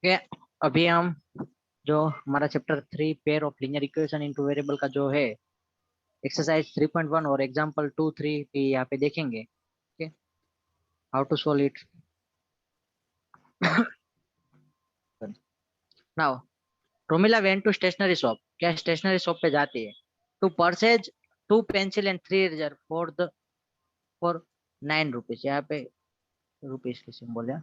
ये अभी हम जो हमारा chapter 3 pair of linear equation into variable का जो है एक्सरसाइज 3.1 और एग्जांपल 2, 3 भी यहाँ पे देखेंगे। Okay, how to solve it now. Romila went to stationery shop, क्या स्टेशनरी शॉप पे जाती है, to purchase 2 pencil and 3 eraser for 9 rupees. यहाँ पे रुपीज की सिंबल है,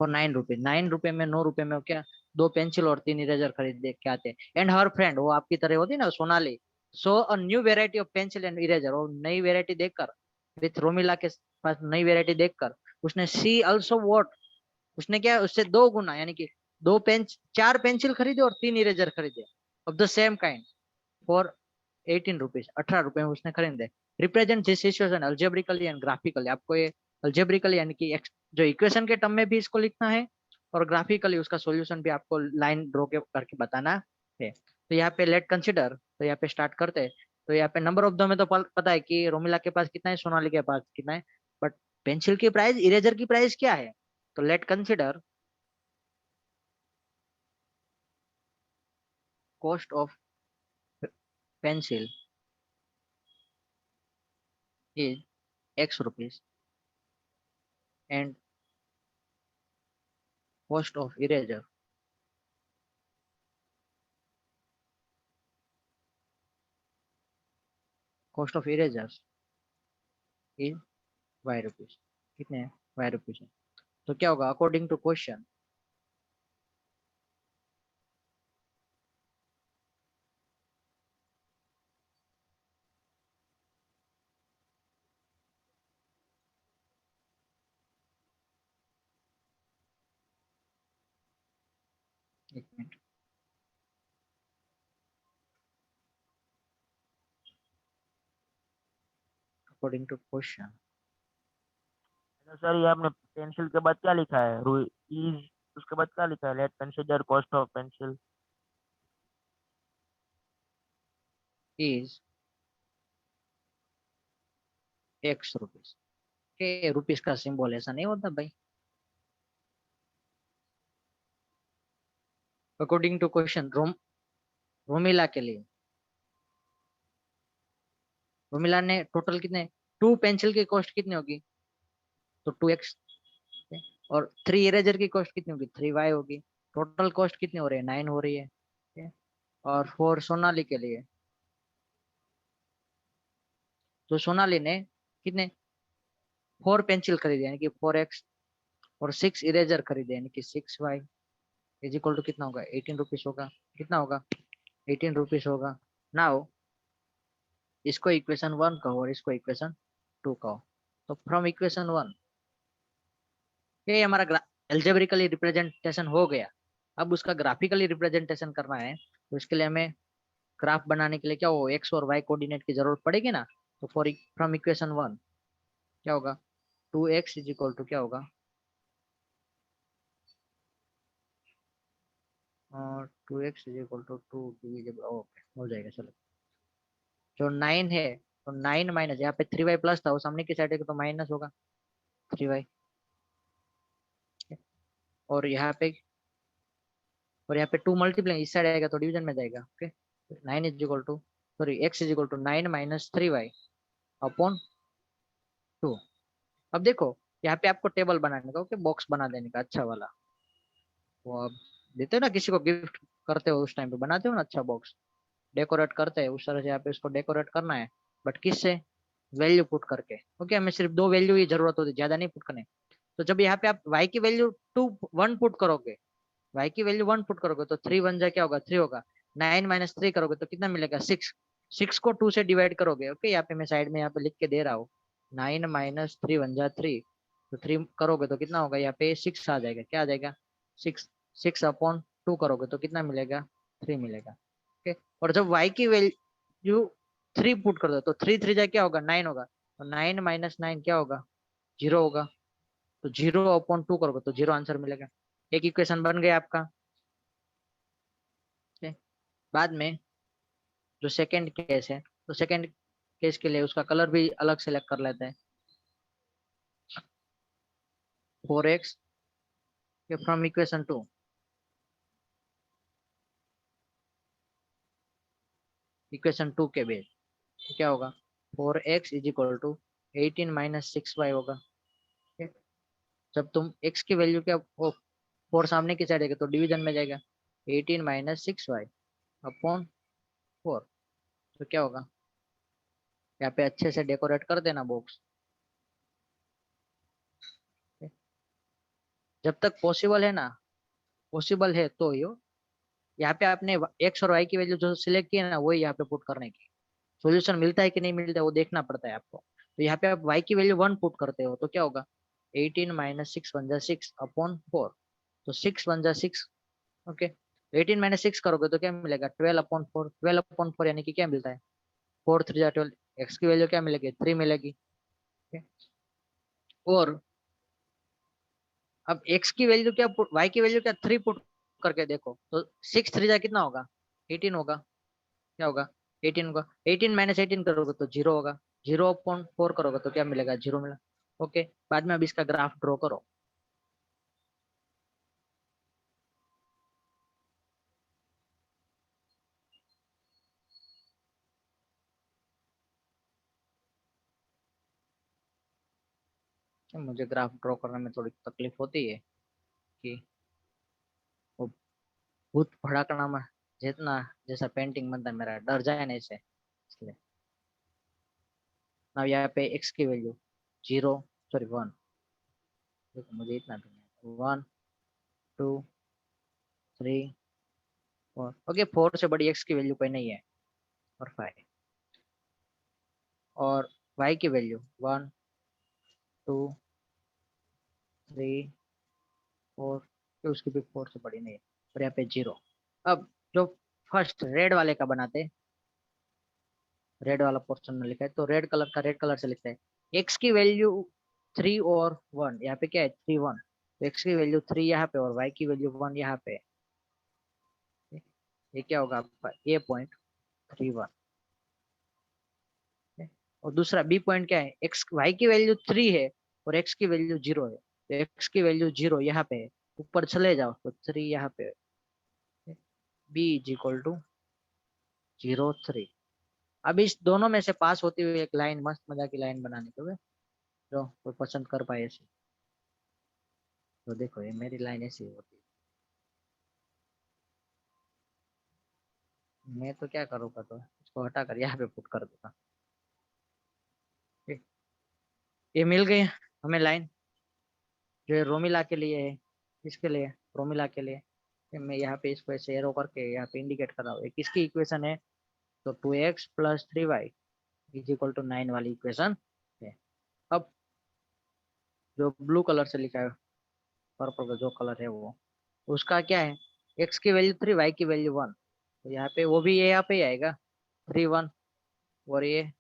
फॉर 9 रुपीज। 9 रुपए में 9 रुपए में क्या 2 पेंसिल और 3 इरेजर खरीद दे के आते हैं। एंड हर फ्रेंड, वो आपकी तरह होती है ना Sonali, so a new variety of pencil and eraser, और नई वेराइटी देखकर, विथ रोमिला के पास नई वेराइटी देखकर उसने सी ऑल्सो वॉट, उसने क्या उससे 2 गुना यानी कि 4 पेंसिल खरीदे और 3 इरेजर खरीदे of the same kind for 18 rupees. 18 रुपए में उसने खरीदे। Represent this situation algebraically and graphically. आपको ये अल्जेब्रिकली यानी कि जो इक्वेशन के टर्म में भी इसको लिखना है, और ग्राफिकली उसका सॉल्यूशन भी आपको लाइन ड्रॉ के करके बताना है। तो यहाँ पे लेट कंसिडर, तो यहाँ पे स्टार्ट करते हैं। तो यहाँ पे नंबर ऑफ दो में तो पता है कि रोमिला के पास कितना है, सोनाली के पास कितना है, बट पेंसिल की प्राइस, इरेजर की प्राइस क्या है। तो late consider cost of pencil is X rupees and cost of eraser cost of eraser is Y rupees. कितने हैं, Y रुपीज है। तो क्या होगा अकॉर्डिंग टू क्वेश्चन, एक मिनट, अकॉर्डिंग टू क्वेश्चन तो सर ये आपने पेंसिल के बाद क्या लिखा है? रू इज, उसके बाद क्या लिखा है? Late consider cost of pencil. Is X rupees. के रुपीज का सिंबल ऐसा नहीं होता भाई। अकॉर्डिंग टू क्वेश्चन रोमिला के लिए, रोमिला ने टोटल कितने, 2 पेंसिल की कॉस्ट कितनी होगी, तो 2X। और 3 इरेजर की कॉस्ट कितनी होगी, 3Y होगी। टोटल कॉस्ट कितनी हो रही है, 9 हो रही है। ठीक है? और फॉर सोनाली के लिए, तो सोनाली ने कितने 4 पेंसिल खरीदे यानी कि 4X, और 6 इरेजर खरीदे यानी कि 6Y, इज इक्वल टू कितना होगा, 18 रुपीज होगा। कितना होगा, 18 रुपीज होगा। नाउ इसको इक्वेशन 1 कहो और इसको इक्वेशन 2 कहो। तो फ्रॉम इक्वेशन 1, ये हमारा एल्जेब्रिकली रिप्रेजेंटेशन हो गया। अब उसका ग्राफिकली रिप्रेजेंटेशन करना है, तो इसके लिए हमें ग्राफ बनाने के लिए क्या हो, एक्स और वाई कोऑर्डिनेट की जरूरत पड़ेगी ना। तो फॉर फ्रॉम इक्वेशन 1 क्या होगा, 2X इज इक्वल टू क्या होगा, और 2X is equal to 2 divisible, okay हो जाएगा चलो। जो 9 है, तो 9 माइनस, यहाँ पे 3Y प्लस था, वो सामने की साइड है तो माइनस होगा 3Y। और यहाँ पे, और यहाँ पे 2 मल्टीप्लाई इस साइड आएगा तो डिवीजन में जाएगा। Okay, 9 is equal to, sorry X is equal to 9 - 3Y upon 2। अब देखो यहाँ पे आपको टेबल बनाने का, ओके, बॉक्स बना देने का अच्छा वाला। वो अब देते हो ना किसी को गिफ्ट करते हो, उस टाइम पे बनाते हो ना अच्छा बॉक्स, डेकोरेट करते हैं उस तरह से यहाँ पे इसको डेकोरेट करना है। बट किससे, वैल्यू पुट करके। ओके, हमें सिर्फ 2 वैल्यू की जरूरत होती है, ज्यादा नहीं पुट करने। तो जब यहाँ पे आप y की वैल्यू 1 पुट करोगे, y की वैल्यू 1 पुट करोगे तो 3 × 1 क्या होगा, 3 होगा। 9 - 3 करोगे तो कितना मिलेगा, 6। 6 को 2 से डिवाइड करोगे। ओके, यहाँ पे मैं साइड में यहाँ पे लिख के दे रहा हूँ, 9 - 3 = 3। तो 3 करोगे तो कितना होगा, यहाँ पे 6 आ जाएगा। क्या आ जाएगा, 6। 6/2 करोगे तो कितना मिलेगा, 3 मिलेगा। ओके, और जब y की वैल्यू 3 पुट कर दो तो 3 × 3 क्या होगा, 9 होगा। तो 9 - 9 क्या होगा, 0 होगा। तो 0/2 करोगे तो 0 आंसर मिलेगा। एक इक्वेशन बन गया आपका। ठीक है? बाद में जो सेकंड केस है, तो सेकंड केस के लिए उसका कलर भी अलग सेलेक्ट कर लेते हैं। 4X फ्रॉम इक्वेशन 2, इक्वेशन 2 के बेस तो क्या होगा 4x is equal to 18 minus 6y होगा। ठीक है? जब तुम x की वैल्यू क्या 4 सामने की साइड है तो डिवीजन में जाएगा 18 माइनस 6y अपॉन 4। तो क्या होगा यहाँ पे अच्छे से डेकोरेट कर देना बॉक्स। जब तक पॉसिबल है ना, पॉसिबल है तो यो यहाँ पे आपने एक्स और वाई की वैल्यू जो सिलेक्ट की है ना वही यहाँ पे पुट करने की। सॉल्यूशन मिलता है कि नहीं मिलता है वो देखना पड़ता है आपको। तो यहाँ पे आप y की वैल्यू 1 पुट करते हो तो क्या होगा 18 माइनस 6 वन जा 6 अपॉन 4। तो 6 वन जा 6। ओके, 18 माइनस 6 करोगे तो क्या मिलेगा 12 अपॉन 4। 12 अपॉन 4 यानी कि क्या मिलता है 4 3 जा 12। एक्स की वैल्यू क्या मिलेगी 3 मिलेगी। okay? और अब x की वैल्यू क्या y की वैल्यू क्या 3 पुट करके देखो तो 6 3 जा कितना होगा 18 होगा। क्या होगा 18 होगा। 18 माइनस 18 करोगे तो 0 होगा। 0/4 करोगे तो क्या मिलेगा 0 मिला। ओके, बाद में अब इसका ग्राफ ड्रॉ करो। मुझे ग्राफ ड्रॉ करने में थोड़ी तकलीफ होती है कि वो भूत भड़ाकना में जितना जैसा पेंटिंग बनता है मेरा डर जाए नहीं से इसलिए। अब यहाँ पे x की वैल्यू 0 सॉरी 1। देखो मुझे इतना भी नहीं 1 2 3 4। ओके, 4 से बड़ी x की वैल्यू कोई नहीं है और 5। और y की वैल्यू 1 2 3 4 तो उसकी भी 4 से बड़ी नहीं है और यहाँ पे 0। अब जो फर्स्ट रेड वाले का बनाते, रेड वाला पोर्शन में लिखा है तो रेड कलर का रेड कलर से लिखते हैं। x की वैल्यू 3 और 1, यहाँ पे क्या है 3 1। तो x की वैल्यू 3 यहाँ पे और y की वैल्यू 1 यहाँ पे। ये क्या होगा आपका a.31। और दूसरा बी पॉइंट क्या है x y की वैल्यू 3 है और x की वैल्यू 0 है। तो x की वैल्यू 0 यहाँ पे है, ऊपर चले जाओ तो 3 यहाँ पे है। b is equal to 0 3। अब इस दोनों में से पास होती हुई एक लाइन मस्त मजा की लाइन बनाने के लिए जो कोई पसंद कर पाए ऐसी। तो देखो ये मेरी लाइन ऐसी होती है। मैं तो क्या करूँगा तो इसको हटाकर यहाँ पे पुट कर दूंगा। ठीक, ये मिल गई हमें लाइन जो रोमिला के लिए है। किसके लिए रोमिला के लिए। मैं यहाँ पे इसको ऐसे एरो करके यहाँ पे इंडिकेट कर रहा हूँ। किसकी इक्वेशन है तो 2x plus 3y is equal to 9 वाली इक्वेशन है। अब जो ब्लू कलर से लिखा है पर्पल का जो कलर है वो उसका क्या है x की वैल्यू 3 y की वैल्यू 1। तो यहाँ पे वो भी ये यहाँ पे ही आएगा 3 1 और ये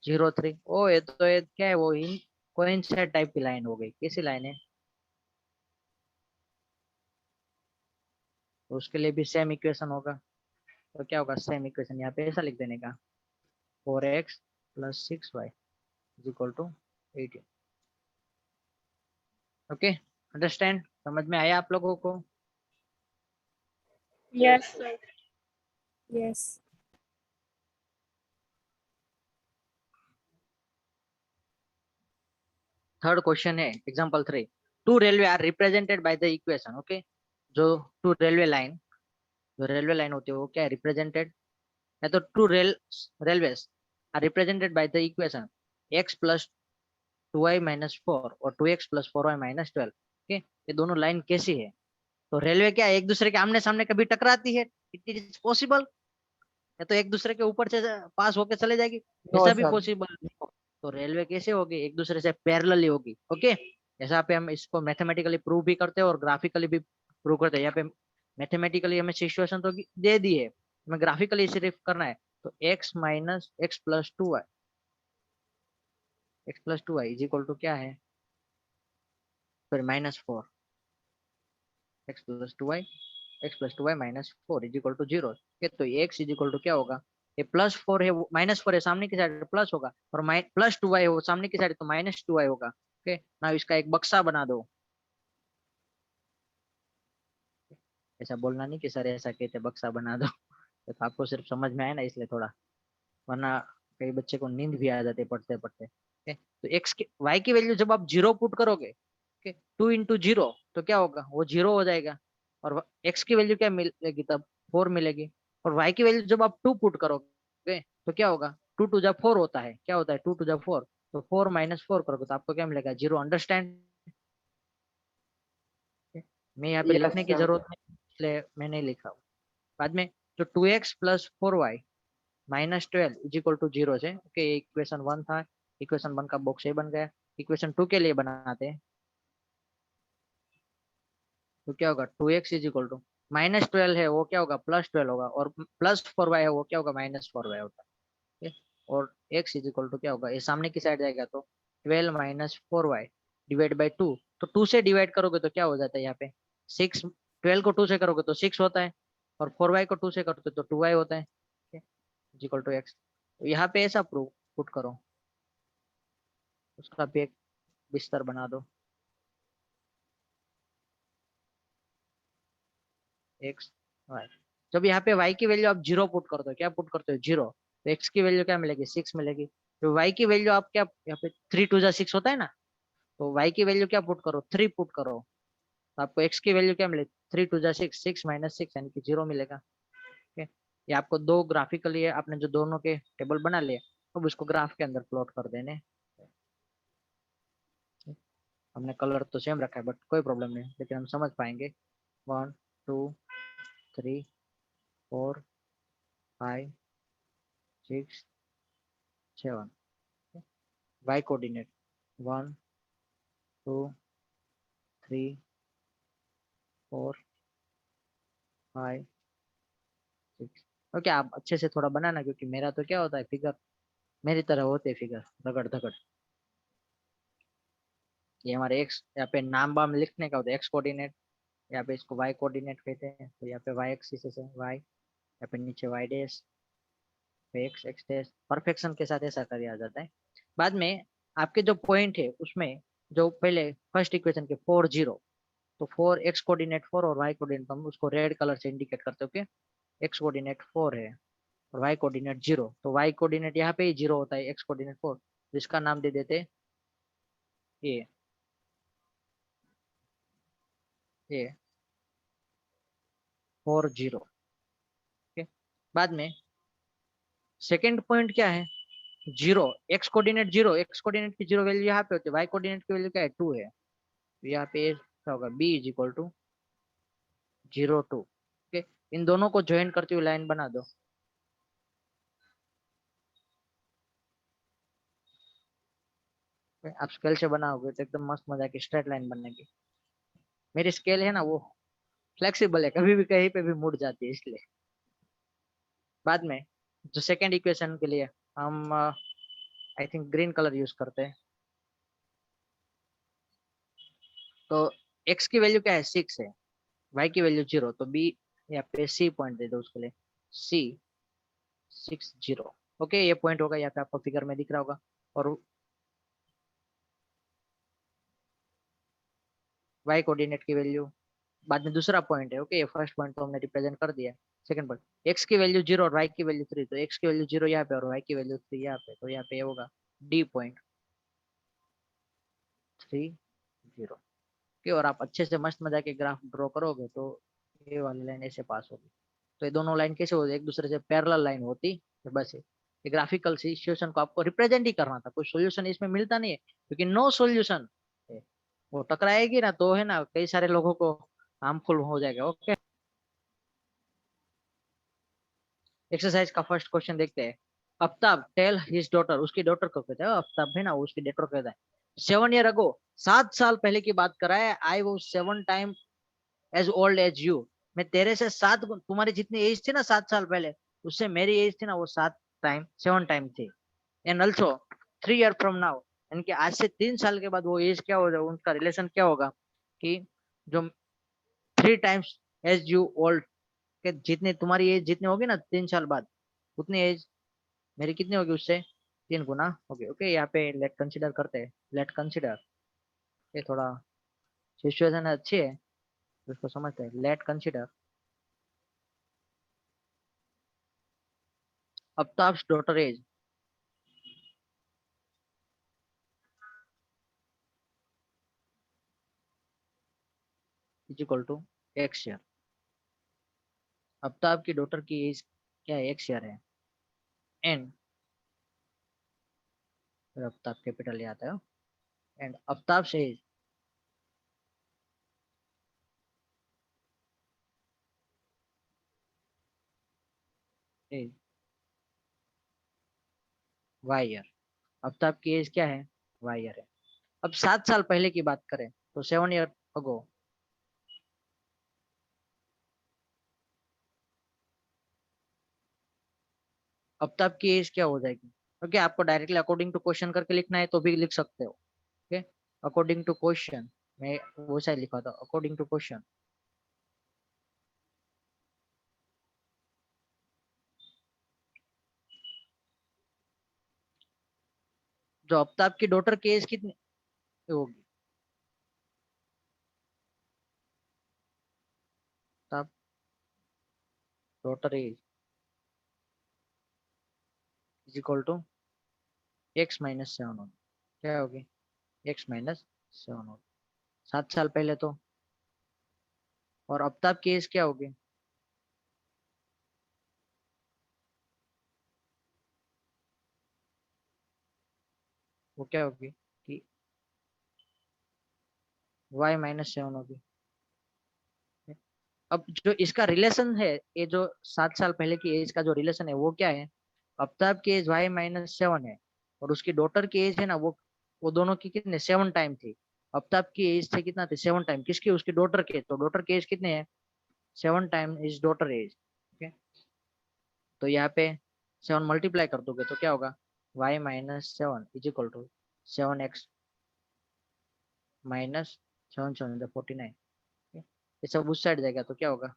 0 3। ओ ये तो ये क्या है वो इन कोइंसाइड टाइप की लाइन हो गई। कैसी लाइन है तो उसके लिए भी सेम इक्वेशन होगा। तो क्या होगा सेम इक्वेशन यहाँ पे ऐसा लिख देने का 4x plus 6y is equal to 18। Okay, understand समझ में आया आप लोगों को। Yes, sir. Yes. Third question है example 3। Two railway are represented by the equation. Okay, जो टू रेलवे लाइन जो रेलवे लाइन होती है वो क्या है रिप्रेजेंटेड है तो two railways are represented by the equation x plus 2y minus 4 और 2x plus 4y minus 12। Okay, ये दोनों लाइन कैसी है तो रेलवे क्या है एक दूसरे के आमने सामने कभी टकराती है इट इज पॉसिबल या तो एक दूसरे के ऊपर से पास होके चले जाएगी No, ऐसा भी sir. पॉसिबल। तो रेलवे कैसे होगी एक दूसरे से पैरेलली होगी। ओके, ऐसा पे हम इसको मैथमेटिकली प्रूव भी करते हैं और ग्राफिकली भी प्रूव करते हैं। यहाँ पे मैथमेटिकली हमें सिचुएशन तो दे दी है, हमें ग्राफिकली सिर्फ करना है। तो x minus x plus 2y x plus 2y is equal to क्या है sorry -4 x plus 2y x plus 2y minus 4 is equal to 0। तो ये x इज इक्वल टू क्या होगा ये +4 है -4 है सामने की साइड प्लस होगा और प्लस 2y है वो सामने की साइड तो -2y होगा। ओके, ना इसका एक बक्सा बना दो। ऐसा बोलना नहीं कि सर ऐसा कहते बक्सा बना दो। तो आपको सिर्फ समझ में आए ना इसलिए थोड़ा, वरना कई बच्चे को नींद भी आ जाती है पढ़ते पढ़ते। तो एक्स की वाई की वैल्यू जब आप जीरो पुट करोगे, 2 into 0 तो क्या होगा, वो जीरो हो जाएगा। और एक्स की वैल्यू क्या मिलेगी तब, 4 मिलेगी। और वाई की वैल्यू जब आप 2 पुट करोगे तो क्या होगा, 2 to the 4 होता है, क्या होता है 2 to the 4, तो 4 - 4 करोगे तो आपको क्या मिलेगा, 0। अंडरस्टैंड। मैं यहाँ पे लिखने यस की सर। जरूरत नहीं इसलिए मैं नहीं लिखा हूँ। बाद में जो 2x + 4y - 12 = 0 है। ओके, इक्वेशन 1 था, इक्वेशन 1 का बॉक्स ये बन गया। इक्वेशन 2 के लिए बनाते हैं तो क्या होगा, 2x = -12 है वो क्या होगा, +12 होगा। और +4y है वो क्या होगा, -4y होता है। और x क्या होगा, ये सामने की साइड जाएगा तो 12 - 4y /2। तो 2 से डिवाइड करोगे तो क्या हो जाता है यहाँ पे 6। 12 को 2 से करोगे तो 6 होता है, और 4y को 2 से करोगे तो 2y होता है, =x। तो यहाँ पे ऐसा प्रूफ पुट करो, उसका भी एक बिस्तर बना दो। x y, जब यहाँ पे y की वैल्यू आप 0 पुट करते हो, क्या पुट करते हो 0, तो x की वैल्यू क्या मिलेगी 6 मिलेगी। तो y की वैल्यू आप क्या, यहाँ पे 3 × 2 = 6 होता है ना, तो y की वैल्यू क्या पुट करो 3 पुट करो, तो आपको x की वैल्यू क्या मिलेगी 3 × 2 = 6, 6 - 6 यानी कि 0 मिलेगा। ठीक है, ये आपको दो ग्राफिकली है, आपने जो दोनों के टेबल बना लिए अब उसको ग्राफ के अंदर प्लॉट कर देने। हमने कलर तो सेम रखा है बट कोई प्रॉब्लम नहीं, लेकिन हम समझ पाएंगे। 1 2 3 4 5 6 7। y coordinate 1 2 3 4 5 6। ओके, आप अच्छे से थोड़ा बनाना, क्योंकि मेरा तो क्या होता है फिगर मेरी तरह होते फिगर रगड़ धगड़। ये हमारे एक्स यहाँ पे नाम बाम लिखने का होता है, एक्स कोऑर्डिनेट, यहाँ पे इसको वाई कोऑर्डिनेट कहते हैं। तो यहाँ पे वाई एक्सिस है वाई, यहाँ पे नीचे y dash, x x dash, perfection के साथ ऐसा कर दिया जाता है। बाद में आपके जो पॉइंट है उसमें जो पहले फर्स्ट इक्वेशन के 4 0, तो 4 एक्स कोऑर्डिनेट 4 और वाई कोऑर्डिनेट हम उसको रेड कलर से इंडिकेट करते हो। एक्स कोऑर्डिनेट 4 है और वाई कोऑर्डिनेट 0, तो वाई कोऑर्डिनेट यहाँ पे ही 0 होता है, एक्स कोऑर्डिनेट 4, जिसका नाम दे देते ये ये 4 0। ओके, बाद में सेकेंड पॉइंट क्या है 0, एक्स कोऑर्डिनेट 0, एक्स कोऑर्डिनेट की 0 वैल्यू यहाँ पे होती है, वाई कोऑर्डिनेट की वैल्यू क्या है 2 है, तो यहाँ पे क्या होगा b = 0 2। ओके, इन दोनों को ज्वाइन करती हुई लाइन बना दो। आप स्केल से बनाओगे तो एकदम मस्त मजा की स्ट्रेट लाइन बनेगी। मेरी स्केल है ना वो फ्लेक्सिबल है, कभी भी कहीं पे भी मुड़ जाती है इसलिए। बाद में जो सेकेंड इक्वेशन के लिए हम I think green colour use करते हैं, तो x की वैल्यू क्या है 6 है, y की वैल्यू 0, तो b यहाँ पे c पॉइंट दे दो उसके लिए, c 6 0। ओके, ये पॉइंट होगा यहाँ पे आपको फिगर में दिख रहा होगा। और y कोऑर्डिनेट की वैल्यू बाद में दूसरा पॉइंट है। ओके, ये फर्स्ट पॉइंट तो हमने रिप्रेजेंट कर दिया। सेकंड पॉइंट x की वैल्यू 0 और y की वैल्यू 3, तो x की वैल्यू 0 यहाँ पे और y की वैल्यू 3 यहाँ पे, तो यहाँ पे होगा d पॉइंट 3 0। ओके, और आप अच्छे से मस्त मजा के ग्राफ ड्रॉ करोगे तो ये वाली लाइन ऐसे पास होगी। तो ये दोनों लाइन कैसे होती, एक दूसरे से पैरेलल लाइन होती, तो बस ये ग्राफिकल सिचुएशन को आपको रिप्रेजेंट ही करना था, कोई सॉल्यूशन इसमें मिलता नहीं है, क्योंकि नो सॉल्यूशन वो टकराएगी ना तो है ना कई सारे लोगों को हार्मफुल हो जाएगा। ओके, एक्सरसाइज का फर्स्ट क्वेश्चन देखते हैं। आफ्ताब टेल हिज डॉटर, उसकी डॉटर को कहता है आफ्ताब है ना, उसकी डॉटर कहता है 7 ईयर अगो, 7 साल पहले की बात कर रहा है, आई वो 7 time as old as you, मैं तेरे से 7 तुम्हारी जितनी एज थी ना 7 साल पहले, उससे मेरी एज थी ना वो 7 टाइम थी। And also 3 year from now, यानी कि आज से 3 साल के बाद वो एज क्या हो जाएगा, उनका रिलेशन क्या होगा कि जो 3 टाइम्स एज यू ओल्ड, के जितनी तुम्हारी एज जितनी होगी ना 3 साल बाद, उतनी एज मेरी कितनी होगी उससे 3 गुना होगी। ओके, यहाँ पे लेट कंसिडर करते हैं, लेट कंसिडर, ये थोड़ा सिचुएशन अच्छी है उसको समझते हैं। Let consider Aftab's daughter age is equal to x year. Aftab की डॉटर की एज क्या है, एक्स ईयर है। एंड आफ्ताब कैपिटल आता है। And Aftab age age y year. Aftab की एज क्या है, वाई ईयर है। अब 7 साल पहले की बात करें तो 7 ईयर अगो आफ्ताब की एज क्या हो जाएगी, क्योंकि आपको डायरेक्टली अकॉर्डिंग टू क्वेश्चन करके लिखना है तो भी लिख सकते हो। ओके, अकॉर्डिंग टू क्वेश्चन मैं वो शायद लिखा था, अकॉर्डिंग टू क्वेश्चन। जो आफ्ताब की डॉटर की एज कितनी होगी, Aftab daughter age is equal to x-7 होगी। क्या होगी, x-7 होगी। 7 साल पहले तो। और आफ्ताब की एज क्या होगी, वो क्या होगी कि y-7 होगी। अब जो इसका रिलेशन है, ये जो 7 साल पहले की एज का जो रिलेशन है वो क्या है, आफ्ताब की एज y-7 है और उसकी डॉटर की एज है ना, वो दोनों की कितने 7 टाइम थी। आफ्ताब की एज थे कितना थे, 7 टाइम किसकी, उसकी डॉटर के। तो डॉटर की एज कितने हैं, 7 time is daughter age. Okay, तो यहाँ पे 7 मल्टीप्लाई कर दोगे तो क्या होगा, y-7 is equal to 7x minus 7 49। ये सब उस साइड जाएगा तो क्या होगा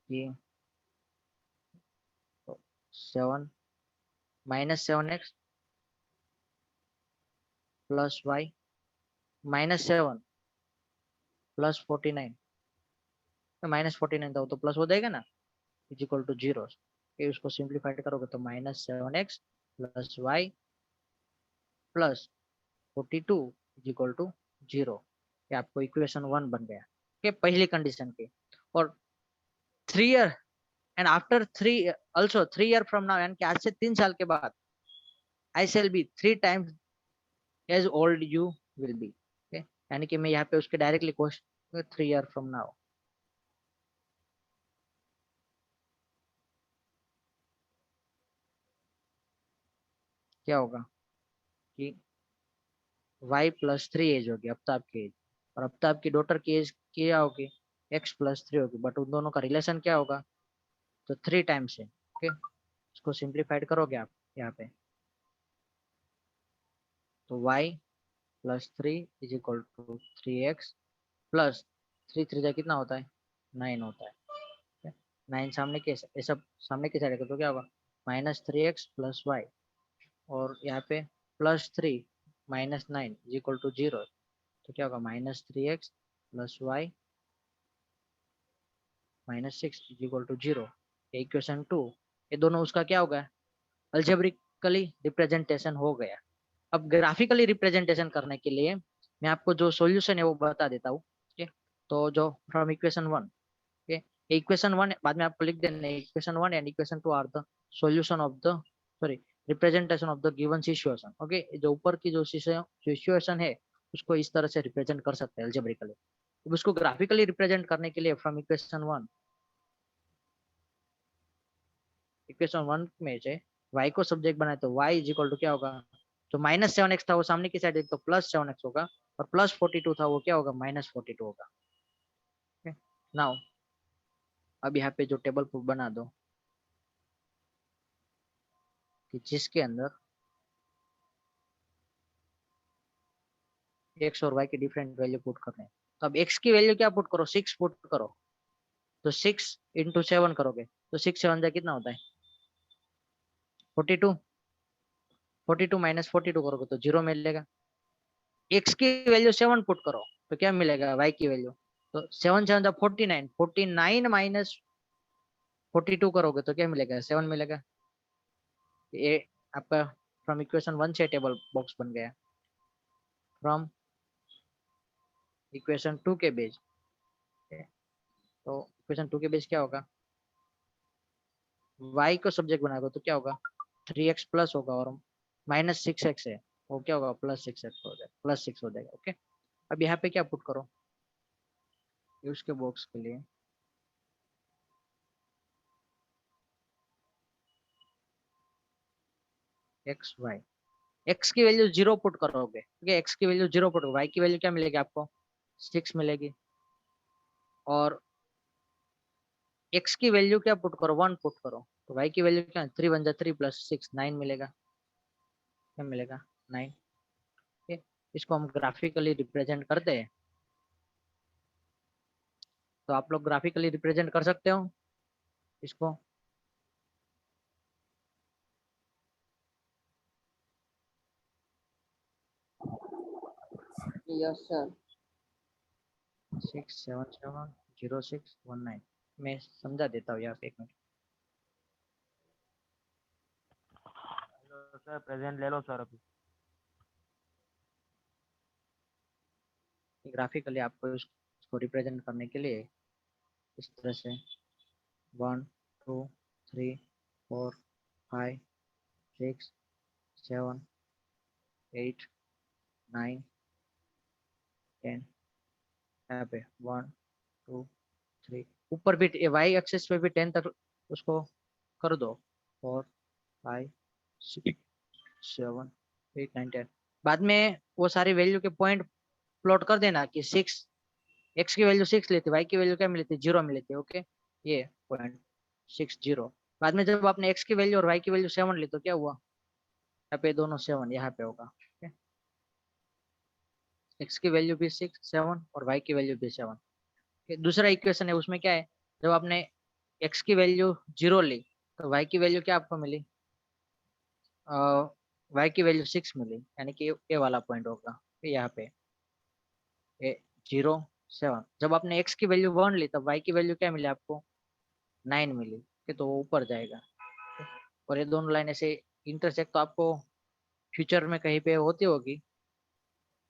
कि 7 -7x प्लस वाई -7 प्लस 49। -49 था तो प्लस हो जाएगा ना, इज इक्वल टू 0। ये उसको सिंप्लीफाइड करोगे तो -7x plus y plus 42 is equal to 0। ये आपको इक्वेशन 1 बन गया। ये पहली कंडीशन की। और 3 year and after 3 also 3 year from now, यानी कि आज से 3 साल के बाद I shall be 3 times as old you will be. यानी कि मैं यहाँ पे उसके directly question 3 year from now क्या होगा कि y+3 एज होगी आफ्ताब की एज, और आफ्ताब की डॉटर की एज क्या होगी, x+3 होगी। बट उन दोनों का रिलेशन क्या होगा, तो 3 टाइम्स है। ओके, इसको सिंप्लीफाइड करोगे आप यहाँ पे तो y+3 is equal to 3x plus 3 3 कितना होता है, 9 होता है। 9 सामने के, ये सब सामने की साइड तो क्या होगा, -3x प्लस वाई। और यहाँ पे +3 -9 इज इक्वल टू 0। तो क्या होगा, -3x plus y -6 is equal to 0। Equation 2। ये दोनों उसका क्या होगा, अल्जेब्रिकली रिप्रेजेंटेशन हो गया। अब ग्राफिकली रिप्रेजेंटेशन करने के लिए मैं आपको जो सॉल्यूशन है वो बता देता हूँ। ठीक है, तो जो फ्रॉम इक्वेशन 1, okay, इक्वेशन 1 बाद में आपको लिख देना, equation 1 and equation 2 are the solution of the, sorry, representation of the given situation. Okay, जो ऊपर की जो सिचुएशन है उसको इस तरह से रिप्रेजेंट कर सकते हैं अल्जेब्रिकली। अब उसको ग्राफिकली रिप्रेजेंट करने के लिए फ्रॉम इक्वेशन 1 में से y को सब्जेक्ट बनाए तो y इज इक्वल टू क्या होगा, तो -7x था वो सामने की साइड तो +7x होगा, और +42 था वो क्या होगा, -42 होगा। नाउ अब यहाँ पे जो टेबल प्रूफ बना दो कि जिसके अंदर x और y की डिफरेंट वैल्यू पुट करने हैं। तो अब x की वैल्यू क्या पुट करो, 6 पुट करो। तो 6 इंटू 7 करोगे तो 6 7 जा कितना होता है, 42। 42 -42 करोगे तो 0 मिलेगा। x की वैल्यू 7 पुट करो तो क्या मिलेगा, y की वैल्यू। तो 7 7 जा 49, 49 माइनस 42 करोगे तो क्या मिलेगा, 7 मिलेगा। ये आपका फ्रॉम इक्वेशन 1 से टेबल बॉक्स बन गया, फ्रॉम इक्वेशन 2 के बेस। तो इक्वेशन 2 के बेस क्या होगा, y को सब्जेक्ट बनाएगा तो क्या होगा, 3x प्लस होगा और माइनस 6x है, वो क्या होगा प्लस 6x हो जाएगा, प्लस 6 हो जाएगा। ओके, अब यहाँ पे क्या पुट करो उसके बॉक्स के लिए, एक्स वाई, एक्स की वैल्यू 0 पुट करोगे, ठीक है, एक्स की वैल्यू 0 पुट, वाई की वैल्यू क्या मिलेगी आपको, 6 मिलेगी। और एक्स की वैल्यू क्या पुट करो, 1 पुट करो, तो वाई की वैल्यू क्या, 3 वन जा 3 प्लस 6 9 मिलेगा, क्या मिलेगा 9। ठीक है, इसको हम ग्राफिकली रिप्रेजेंट करते हैं, तो आप लोग ग्राफिकली रिप्रेजेंट कर सकते हो इसको। Yes, sir. 677061 मैं समझा देता हूँ यहाँ पे, एक मिनट। हेलो सर, प्रेजेंट ले लो सर अभी। ग्राफिकली आपको इसको रिप्रेजेंट करने के लिए इस तरह से 1 2 3 4 5 6 7 8 9 10, यहाँ पे 1 2 3, ऊपर भी वाई एक्सिस पे भी 10 तक उसको कर दो, 4 5 6 7 8 9 10। बाद में वो सारी वैल्यू के पॉइंट प्लॉट कर देना कि 6 एक्स की वैल्यू 6 लेती, वाई की वैल्यू क्या मिलती, 0 मिलती। ओके, ये पॉइंट 6 0। बाद में जब आपने एक्स की वैल्यू और वाई की वैल्यू 7 ली तो क्या हुआ, यहाँ पे दोनों 7 यहाँ पे होगा। एक्स की वैल्यू भी 6 7 और वाई की वैल्यू भी 7। दूसरा इक्वेशन है, उसमें क्या है, जब आपने एक्स की वैल्यू 0 ली तो वाई की वैल्यू क्या आपको मिली, वाई की वैल्यू 6 मिली, यानी कि ये वाला पॉइंट होगा यहाँ पे, ये 0 7। जब आपने एक्स की वैल्यू 1 ली तब वाई की वैल्यू क्या मिली आपको, 9 मिली, कि तो वो ऊपर जाएगा। और ये दोनों लाइन ऐसे इंटरसेक्ट तो आपको फ्यूचर में कहीं पे होती होगी,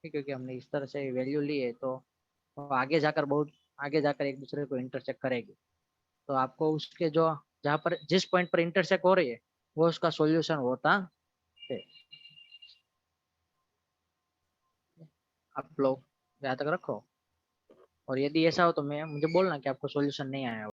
क्योंकि हमने इस तरह से वैल्यू ली है, तो वो आगे जाकर बहुत आगे जाकर एक दूसरे को इंटरसेक्ट करेगी। तो आपको उसके जो जहाँ पर जिस पॉइंट पर इंटरसेक्ट हो रही है वो उसका सॉल्यूशन होता है। आप लोग याद तक रखो, और यदि ऐसा हो तो मैं मुझे बोलना कि आपको सॉल्यूशन नहीं आया हो।